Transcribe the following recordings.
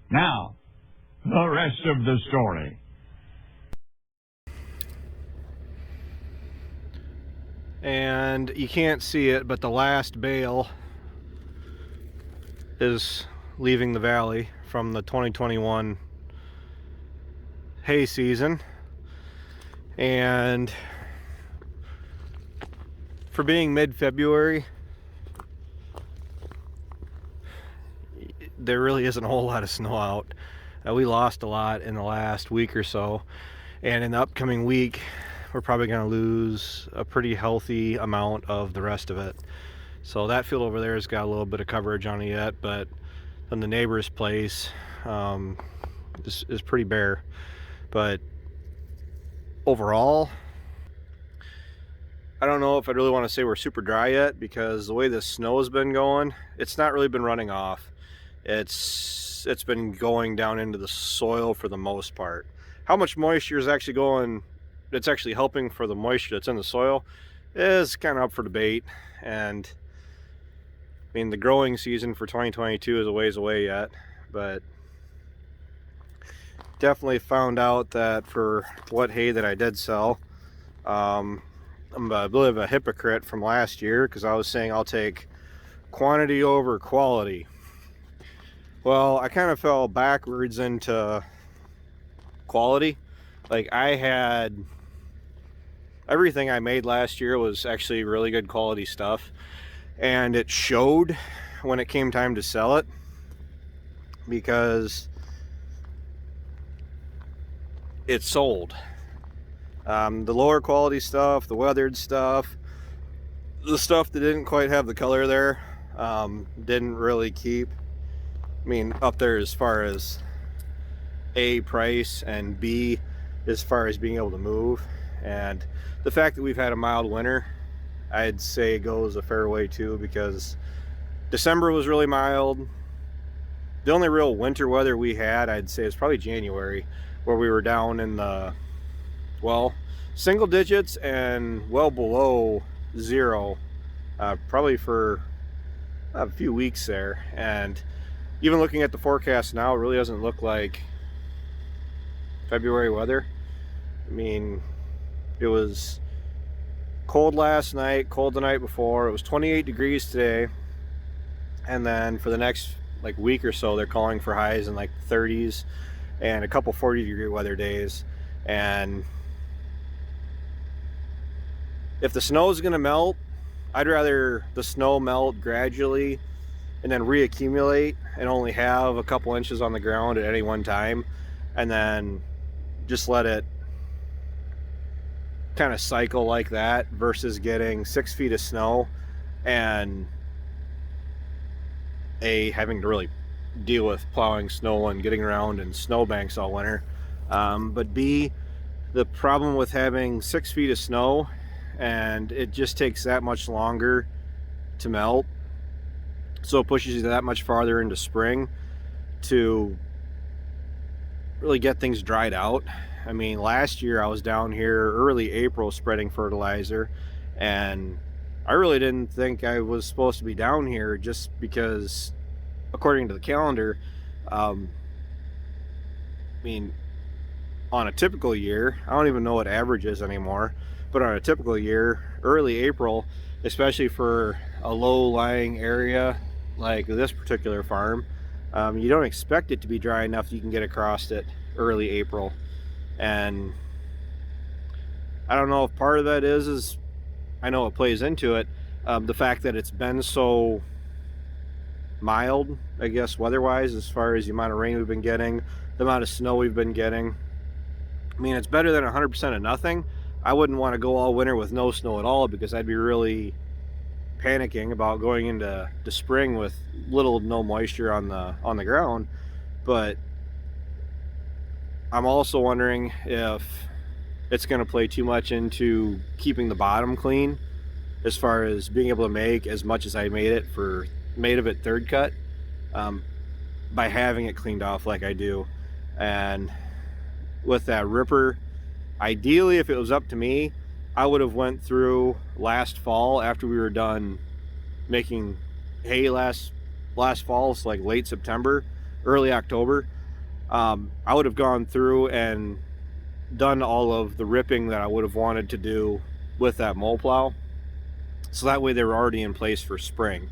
Now, the rest of the story. And you can't see it, but the last bale is leaving the valley from the 2021 hay season. And for being mid-February, there really isn't a whole lot of snow out. We lost a lot in the last week or so, and in the upcoming week we're probably going to lose a pretty healthy amount of the rest of it. So that field over there has got a little bit of coverage on it yet, but then the neighbor's place is pretty bare. But overall, I don't know if I really want to say we're super dry yet, because the way the snow has been going, it's not really been running off. It's been going down into the soil for the most part. How much moisture is actually going, it's actually helping for the moisture that's in the soil, is kind of up for debate. And I mean, the growing season for 2022 is a ways away yet, but definitely found out that for what hay that I did sell, I'm a bit of a hypocrite from last year, because I was saying I'll take quantity over quality. Well, I kind of fell backwards into quality. Like, I had everything I made last year was actually really good quality stuff, and it showed when it came time to sell it, because it sold. The lower quality stuff, the weathered stuff, the stuff that didn't quite have the color there, didn't really keep. I mean, up there as far as A, price, and B, as far as being able to move. And the fact that we've had a mild winter, I'd say goes a fair way too, because December was really mild. The only real winter weather we had, I'd say, is probably January, where we were down in the, well, single digits and well below zero, probably for a few weeks there. And even looking at the forecast now, it really doesn't look like February weather. I mean, it was cold last night, cold the night before. It was 28 degrees today, and then for the next like week or so, they're calling for highs in like 30s and a couple 40-degree weather days. And if the snow is going to melt, I'd rather the snow melt gradually and then reaccumulate and only have a couple inches on the ground at any one time, and then just let it kind of cycle like that, versus getting 6 feet of snow and having to really deal with plowing snow and getting around in snowbanks all winter. But B, the problem with having 6 feet of snow, and it just takes that much longer to melt, so it pushes you that much farther into spring to really get things dried out. I mean, last year I was down here early April spreading fertilizer, and I really didn't think I was supposed to be down here, just because according to the calendar, I mean, on a typical year, I don't even know what average is anymore, but on a typical year, early April, especially for a low-lying area like this particular farm, you don't expect it to be dry enough you can get across it early April. And I don't know if part of that is I know it plays into it, the fact that it's been so mild, I guess, weather-wise, as far as the amount of rain we've been getting, the amount of snow we've been getting. I mean, it's better than 100% of nothing. I wouldn't want to go all winter with no snow at all, because I'd be really panicking about going into spring with little to no moisture on the ground. But I'm also wondering if it's going to play too much into keeping the bottom clean, as far as being able to make as much as I made of it third cut, by having it cleaned off like I do. And with that ripper, ideally, if it was up to me, I would have went through last fall after we were done making hay last fall. It's like late September, early October. I would have gone through and done all of the ripping that I would have wanted to do with that mow plow, so that way they were already in place for spring.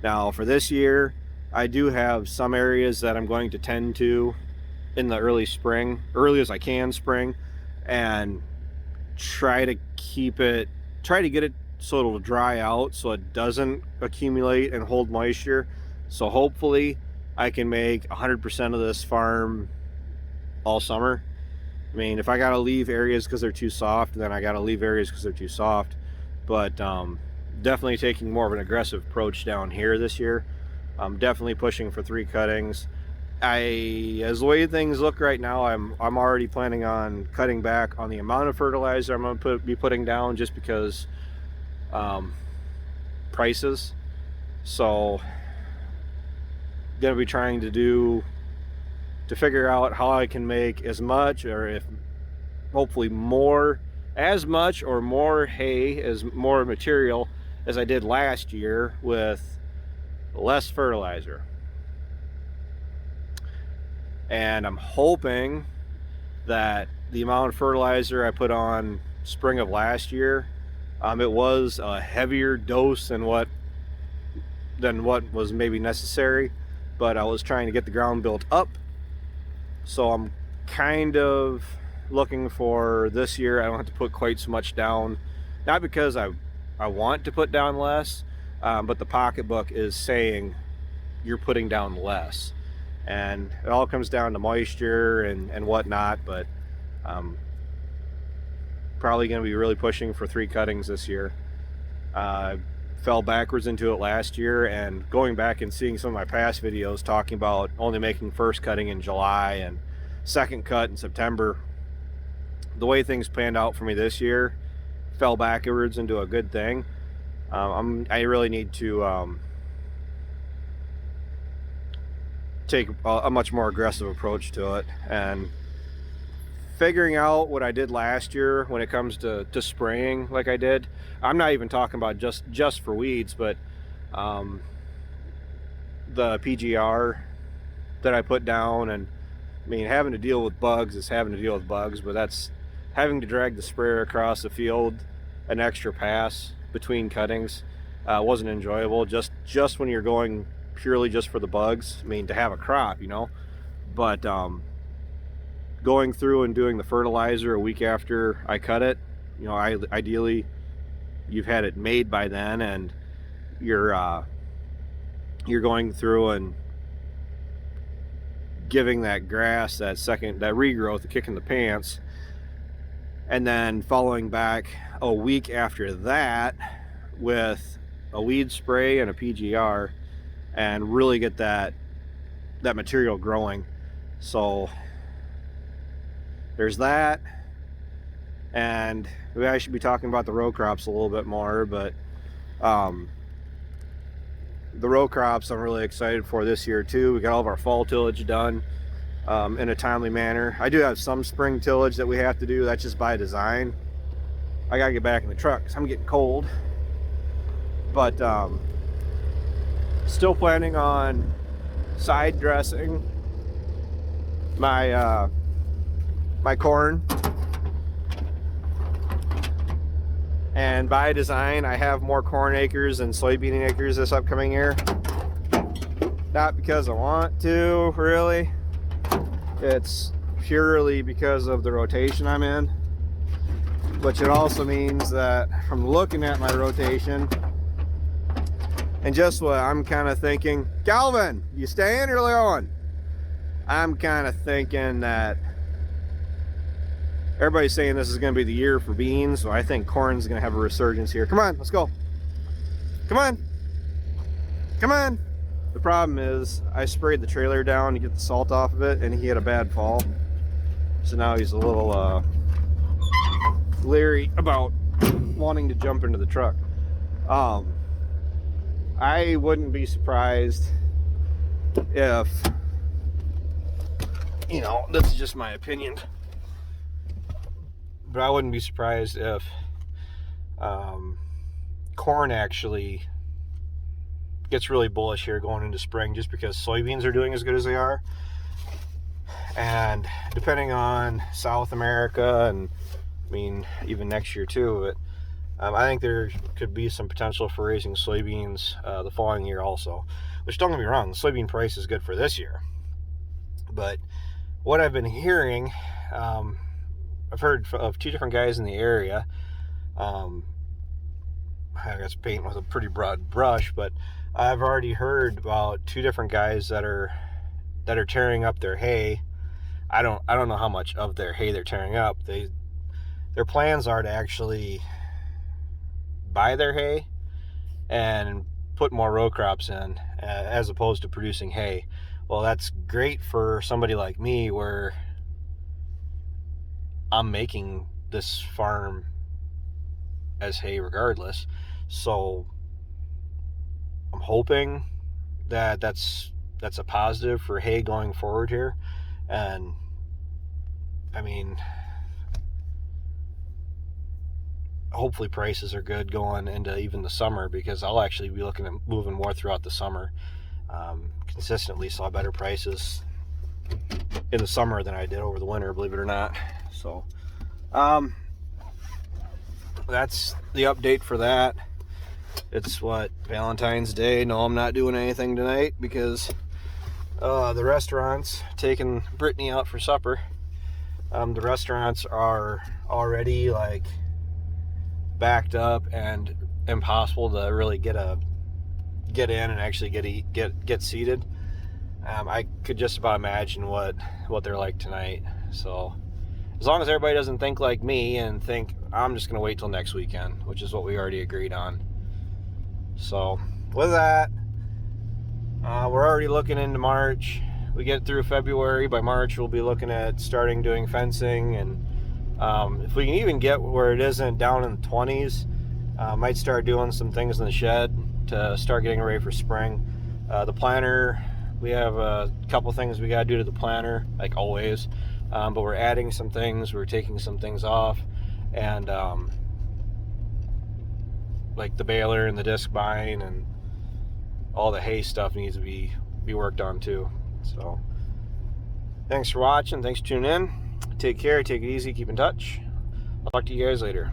Now for this year, I do have some areas that I'm going to tend to in the early spring, early as I can spring, and try to get it so it'll dry out so it doesn't accumulate and hold moisture. So hopefully I can make 100% of this farm all summer. I mean, if I gotta leave areas because they're too soft, then I gotta leave areas because they're too soft. But definitely taking more of an aggressive approach down here this year. I'm definitely pushing for 3 cuttings. As the way things look right now, I'm already planning on cutting back on the amount of fertilizer I'm going to be putting down, just because prices. So going to be trying to figure out how I can make as much, or if hopefully more, as much or more hay, as more material as I did last year with less fertilizer. And I'm hoping that the amount of fertilizer I put on spring of last year, it was a heavier dose than what was maybe necessary, but I was trying to get the ground built up. So I'm kind of looking for this year I don't have to put quite so much down, not because I want to put down less, but the pocketbook is saying you're putting down less. And it all comes down to moisture and whatnot, but probably going to be really pushing for 3 cuttings this year. Fell backwards into it last year, and going back and seeing some of my past videos talking about only making first cutting in July and second cut in September, the way things panned out for me this year, fell backwards into a good thing. I really need to take a much more aggressive approach to it, and figuring out what I did last year when it comes to spraying like I did. I'm not even talking about just for weeds, but the PGR that I put down. And I mean, having to deal with bugs is having to deal with bugs, but that's having to drag the sprayer across the field an extra pass between cuttings wasn't enjoyable, just when you're going purely just for the bugs. I mean, to have a crop, you know, but going through and doing the fertilizer a week after I cut it, you know, ideally you've had it made by then, and you're going through and giving that grass that regrowth, a kick in the pants, and then following back a week after that with a weed spray and a PGR, and really get that material growing. So there's that. And maybe I should be talking about the row crops a little bit more, but the row crops I'm really excited for this year too. We got all of our fall tillage done in a timely manner. I do have some spring tillage that we have to do. That's just by design. I gotta get back in the truck because I'm getting cold. But still planning on side dressing my my corn. And by design, I have more corn acres than soybean acres this upcoming year. Not because I want to, really. It's purely because of the rotation I'm in. Which it also means that from looking at my rotation, and just what I'm kind of thinking, Calvin, you staying or going? I'm kind of thinking that everybody's saying this is going to be the year for beans, so I think corn's going to have a resurgence here. Come on, let's go. Come on. Come on. The problem is I sprayed the trailer down to get the salt off of it, and he had a bad fall. So now he's a little leery about wanting to jump into the truck. I wouldn't be surprised if, you know, this is just my opinion, but I wouldn't be surprised if corn actually gets really bullish here going into spring, just because soybeans are doing as good as they are. And depending on South America, and I mean even next year too, but I think there could be some potential for raising soybeans the following year also. Which, don't get me wrong, the soybean price is good for this year. But what I've been hearing, I've heard of 2 different guys in the area. I guess paint with a pretty broad brush, but I've already heard about 2 different guys that are tearing up their hay. I don't know how much of their hay they're tearing up. Their plans are to actually buy their hay and put more row crops in, as opposed to producing hay. Well, that's great for somebody like me, where I'm making this farm as hay regardless. So I'm hoping that that's a positive for hay going forward here. And I mean, hopefully prices are good going into even the summer, because I'll actually be looking at moving more throughout the summer. Consistently saw better prices in the summer than I did over the winter, believe it or not. So that's the update for that. It's Valentine's Day. No, I'm not doing anything tonight because the restaurant's taking Brittany out for supper. The restaurants are already like backed up and impossible to really get in and actually get seated. I could just about imagine what they're like tonight. So as long as everybody doesn't think like me and think I'm just gonna wait till next weekend, which is what we already agreed on. So with that, we're already looking into March. We get through February. By March, we'll be looking at starting doing fencing, and if we can even get where it isn't down in the 20s, might start doing some things in the shed to start getting ready for spring. The planter, we have a couple things we got to do to the planter, like always, but we're adding some things, we're taking some things off, and like the baler and the disc bine and all the hay stuff needs to be worked on too. So thanks for watching, thanks for tuning in. Take care, take it easy, keep in touch. I'll talk to you guys later.